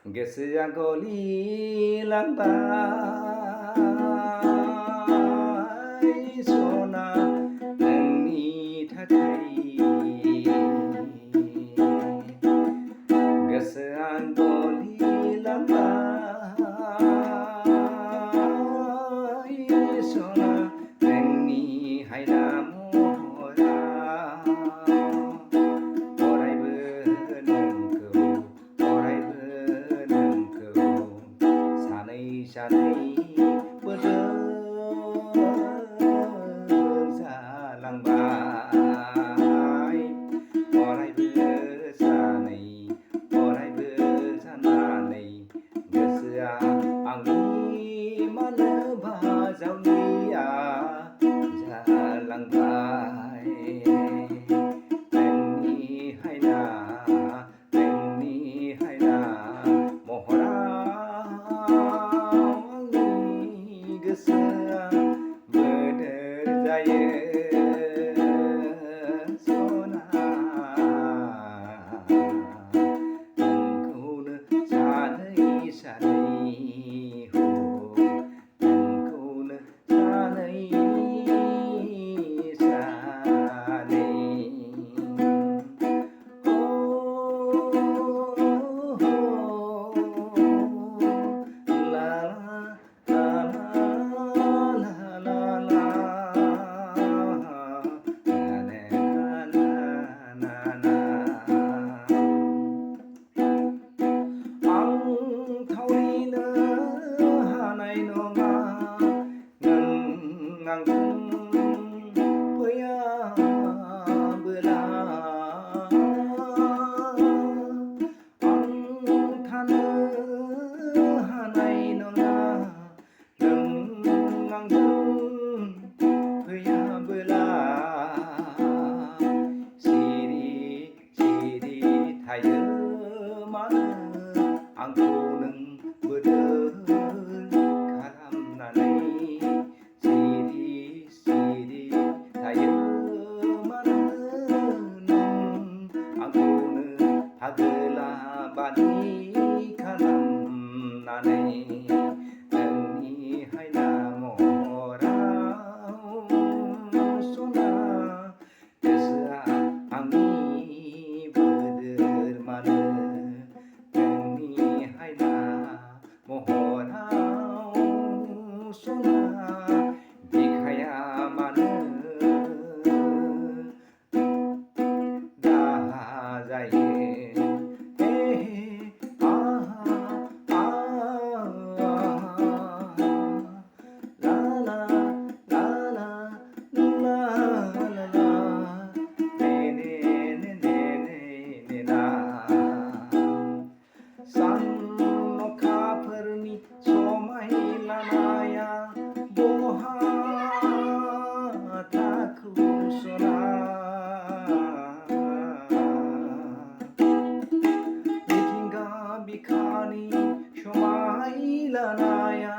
গেছে গলি लांबाय सना नोंनि थाखाय गोसोआ गलि लांबाय सना नोंनि हायना महरा सानै बोसोर जालांबाय अरायबो सानै अरायबो सानानै गोसोआ आंनि मानोबा जावलिया जालांबाय नोंनि हायना महरा गोसोआ बोदोर जायो सना नोंखौनो सानै नोंखौनो सानै आंजों फैयाबोला आं थानो हानाय नङा नों आंजों फैयाबोला सिरि सिरि थायो मानो आंखौ नों बोदोर खालामनानै हागोला बादि खालामनानै नोंनि हायना महराव सना गोसोआ आंनि बोदोर मानो नोंनि हायना महराव सना बिखाया मानो दाहा जायो सान अखाफोरनि समायलानाया बहा थाखो सना मिथिंगा बिखानि समायलानाया